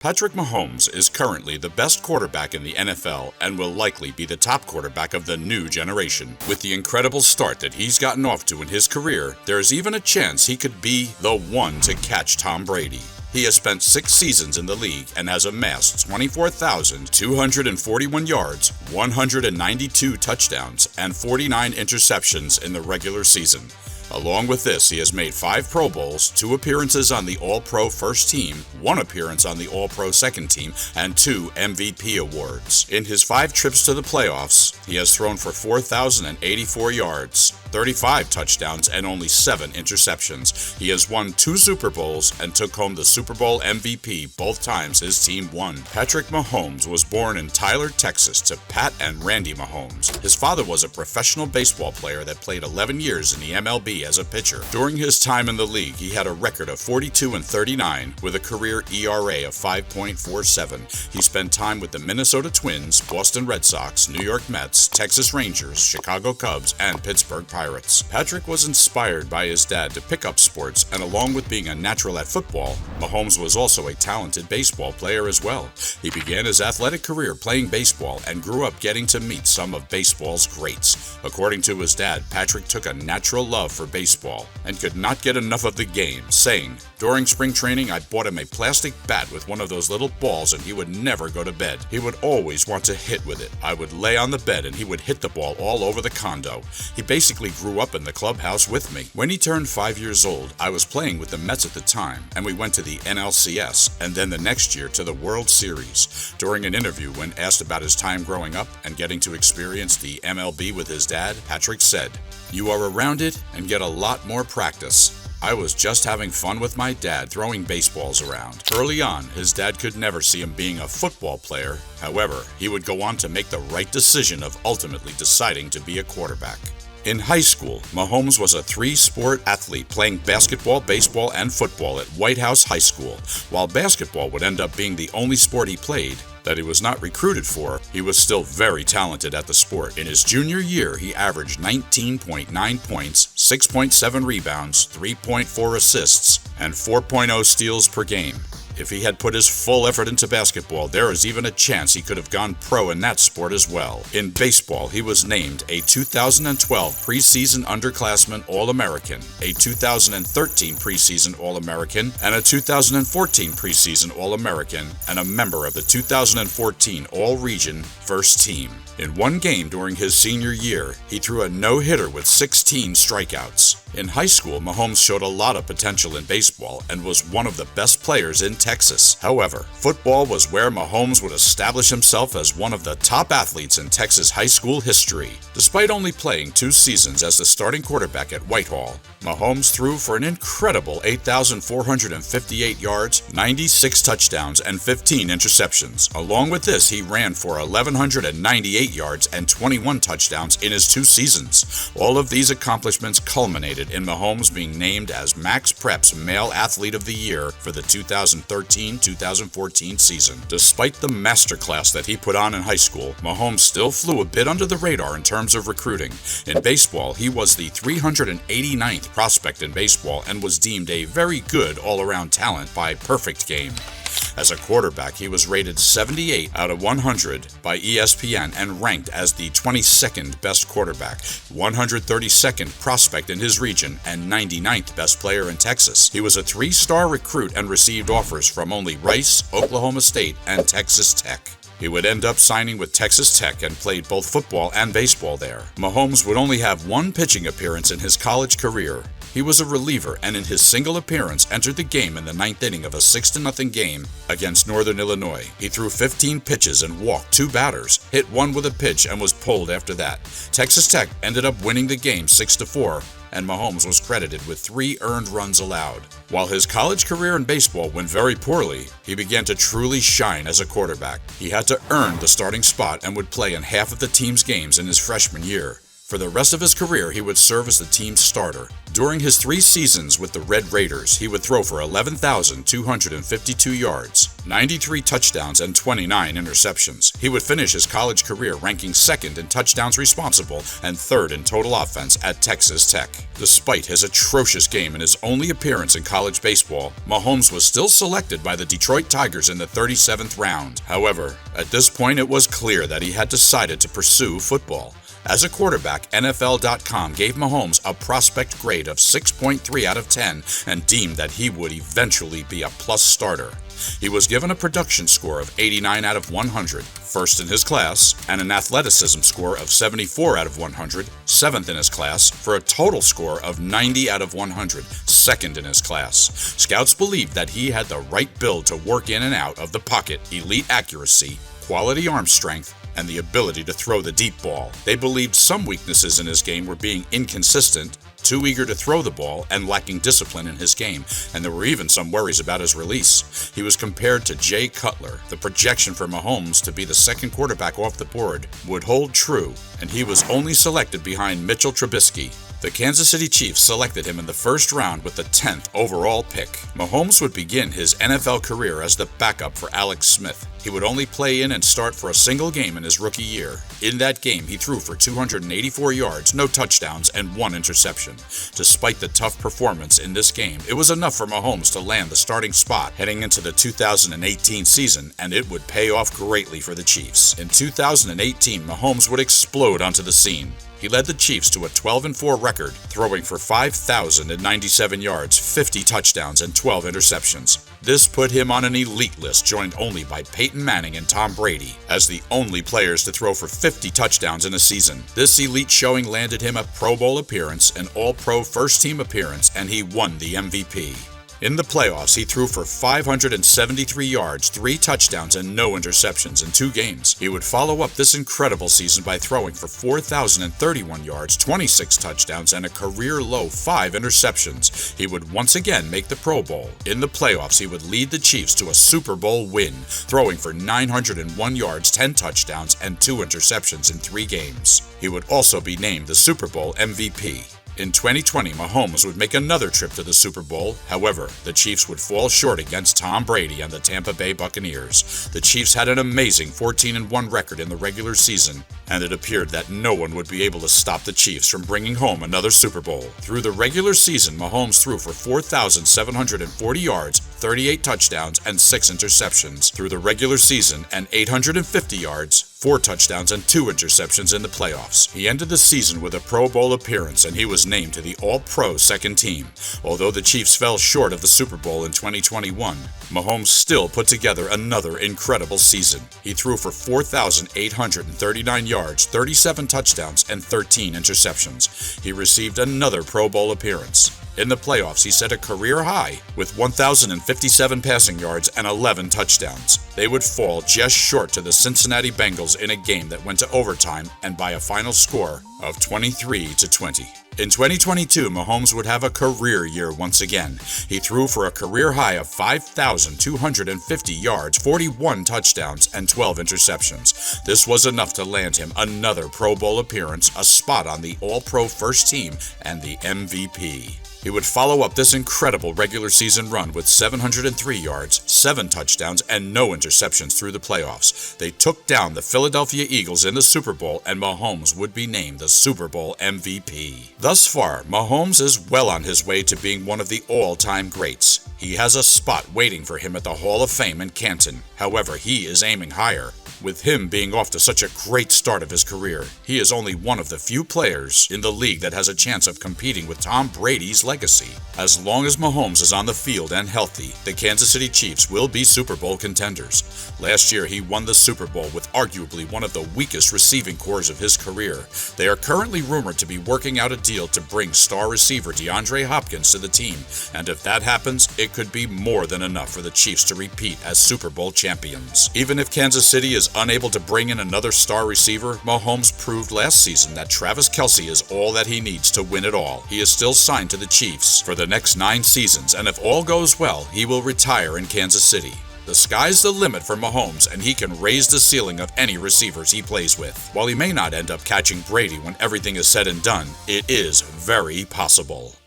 Patrick Mahomes is currently the best quarterback in the NFL and will likely be the top quarterback of the new generation. With the incredible start that he's gotten off to in his career, there's even a chance he could be the one to catch Tom Brady. He has spent 6 seasons in the league and has amassed 24,241 yards, 192 touchdowns, and 49 interceptions in the regular season. Along with this, he has made 5 Pro Bowls, 2 appearances on the All-Pro First Team, 1 appearance on the All-Pro Second Team, and 2 MVP awards. In his 5 trips to the playoffs, he has thrown for 4,084 yards, 35 touchdowns, and only 7 interceptions. He has won 2 Super Bowls and took home the Super Bowl MVP both times his team won. Patrick Mahomes was born in Tyler, Texas to Pat and Randy Mahomes. His father was a professional baseball player that played 11 years in the MLB as a pitcher. During his time in the league, he had a record of 42-39 with a career ERA of 5.47. He spent time with the Minnesota Twins, Boston Red Sox, New York Mets, Texas Rangers, Chicago Cubs, and Pittsburgh Pirates. Patrick was inspired by his dad to pick up sports, and along with being a natural at football, Mahomes was also a talented baseball player as well. He began his athletic career playing baseball and grew up getting to meet some of baseball's greats. According to his dad, Patrick took a natural love for baseball and could not get enough of the game, saying, "During spring training, I bought him a plastic bat with one of those little balls and he would never go to bed. He would always want to hit with it. I would lay on the bed and he would hit the ball all over the condo. He basically grew up in the clubhouse with me. When he turned 5 years old, I was playing with the Mets at the time, and we went to the NLCS and then the next year to the World Series." During an interview, when asked about his time growing up and getting to experience the MLB with his dad, Patrick said, "You are around it and get a lot more practice. I was just having fun with my dad throwing baseballs around." Early on, his dad could never see him being a football player. However, he would go on to make the right decision of ultimately deciding to be a quarterback. In high school, Mahomes was a 3-sport athlete playing basketball, baseball, and football at White House High School. While basketball would end up being the only sport he played that he was not recruited for, he was still very talented at the sport. In his junior year, he averaged 19.9 points, 6.7 rebounds, 3.4 assists, and 4.0 steals per game. If he had put his full effort into basketball, there is even a chance he could have gone pro in that sport as well. In baseball, he was named a 2012 preseason underclassman All-American, a 2013 preseason All-American, and a 2014 preseason All-American, and a member of the 2014 All-Region First Team. In one game during his senior year, he threw a no-hitter with 16 strikeouts. In high school, Mahomes showed a lot of potential in baseball and was one of the best players in Texas. However, football was where Mahomes would establish himself as one of the top athletes in Texas high school history. Despite only playing 2 seasons as the starting quarterback at Whitehall, Mahomes threw for an incredible 8,458 yards, 96 touchdowns, and 15 interceptions. Along with this, he ran for 1,198 yards and 21 touchdowns in his 2 seasons. All of these accomplishments culminated in Mahomes being named as Max Prep's Male Athlete of the Year for the 2013-2014 season. Despite the masterclass that he put on in high school, Mahomes still flew a bit under the radar in terms of recruiting. In baseball, he was the 389th prospect in baseball and was deemed a very good all-around talent by Perfect Game. As a quarterback, he was rated 78 out of 100 by ESPN and ranked as the 22nd best quarterback, 132nd prospect in his region, and 99th best player in Texas. He was a 3-star recruit and received offers from only Rice, Oklahoma State, and Texas Tech. He would end up signing with Texas Tech and played both football and baseball there. Mahomes would only have 1 pitching appearance in his college career. He was a reliever and in his single appearance entered the game in the 9th inning of a 6-0 game against Northern Illinois. He threw 15 pitches and walked 2 batters, hit 1 with a pitch, and was pulled after that. Texas Tech ended up winning the game 6-4, and Mahomes was credited with 3 earned runs allowed. While his college career in baseball went very poorly, he began to truly shine as a quarterback. He had to earn the starting spot and would play in half of the team's games in his freshman year. For the rest of his career, he would serve as the team's starter. During his 3 seasons with the Red Raiders, he would throw for 11,252 yards, 93 touchdowns, and 29 interceptions. He would finish his college career ranking 2nd in touchdowns responsible and 3rd in total offense at Texas Tech. Despite his atrocious game in his only appearance in college baseball, Mahomes was still selected by the Detroit Tigers in the 37th round. However, at this point it was clear that he had decided to pursue football. As a quarterback, NFL.com gave Mahomes a prospect grade of 6.3 out of 10 and deemed that he would eventually be a plus starter. He was given a production score of 89 out of 100, first in his class, and an athleticism score of 74 out of 100, 7th in his class, for a total score of 90 out of 100, 2nd in his class. Scouts believed that he had the right build to work in and out of the pocket, elite accuracy, quality arm strength, and the ability to throw the deep ball. They believed some weaknesses in his game were being inconsistent, too eager to throw the ball, and lacking discipline in his game, and there were even some worries about his release. He was compared to Jay Cutler. The projection for Mahomes to be the 2nd quarterback off the board would hold true, and he was only selected behind Mitchell Trubisky. The Kansas City Chiefs selected him in the 1st round with the 10th overall pick. Mahomes would begin his NFL career as the backup for Alex Smith. He would only play in and start for a single game in his rookie year. In that game, he threw for 284 yards, no touchdowns, and 1 interception. Despite the tough performance in this game, it was enough for Mahomes to land the starting spot heading into the 2018 season, and it would pay off greatly for the Chiefs. In 2018, Mahomes would explode onto the scene. He led the Chiefs to a 12-4 record, throwing for 5,097 yards, 50 touchdowns, and 12 interceptions. This put him on an elite list, joined only by Peyton Manning and Tom Brady, as the only players to throw for 50 touchdowns in a season. This elite showing landed him a Pro Bowl appearance, an All-Pro first-team appearance, and he won the MVP. In the playoffs, he threw for 573 yards, 3 touchdowns, and no interceptions in 2 games. He would follow up this incredible season by throwing for 4,031 yards, 26 touchdowns, and a career-low 5 interceptions. He would once again make the Pro Bowl. In the playoffs, he would lead the Chiefs to a Super Bowl win, throwing for 901 yards, 10 touchdowns, and 2 interceptions in 3 games. He would also be named the Super Bowl MVP. In 2020, Mahomes would make another trip to the Super Bowl. However, the Chiefs would fall short against Tom Brady and the Tampa Bay Buccaneers. The Chiefs had an amazing 14-1 record in the regular season, and it appeared that no one would be able to stop the Chiefs from bringing home another Super Bowl. Through the regular season, Mahomes threw for 4,740 yards, 38 touchdowns, and 6 interceptions through the regular season, and 850 yards, 4 touchdowns, and 2 interceptions in the playoffs. He ended the season with a Pro Bowl appearance, and he was named to the All-Pro second team. Although the Chiefs fell short of the Super Bowl in 2021, Mahomes still put together another incredible season. He threw for 4,839 yards, 37 touchdowns, and 13 interceptions. He received another Pro Bowl appearance. In the playoffs, he set a career high with 1,057 passing yards and 11 touchdowns. They would fall just short to the Cincinnati Bengals in a game that went to overtime and by a final score of 23-20. In 2022, Mahomes would have a career year once again. He threw for a career high of 5,250 yards, 41 touchdowns, and 12 interceptions. This was enough to land him another Pro Bowl appearance, a spot on the All-Pro first team, and the MVP. He would follow up this incredible regular season run with 703 yards, 7 touchdowns, and no interceptions through the playoffs. They took down the Philadelphia Eagles in the Super Bowl, and Mahomes would be named the Super Bowl MVP. Thus far, Mahomes is well on his way to being one of the all-time greats. He has a spot waiting for him at the Hall of Fame in Canton. However, he is aiming higher. With him being off to such a great start of his career, he is only one of the few players in the league that has a chance of competing with Tom Brady's legacy. As long as Mahomes is on the field and healthy, the Kansas City Chiefs will be Super Bowl contenders. Last year, he won the Super Bowl with arguably one of the weakest receiving corps of his career. They are currently rumored to be working out a deal to bring star receiver DeAndre Hopkins to the team, and if that happens, it could be more than enough for the Chiefs to repeat as Super Bowl champions. Even if Kansas City is unable to bring in another star receiver, Mahomes proved last season that Travis Kelce is all that he needs to win it all. He is still signed to the Chiefs for the next 9 seasons, and if all goes well, he will retire in Kansas City. The sky's the limit for Mahomes, and he can raise the ceiling of any receivers he plays with. While he may not end up catching Brady when everything is said and done, it is very possible.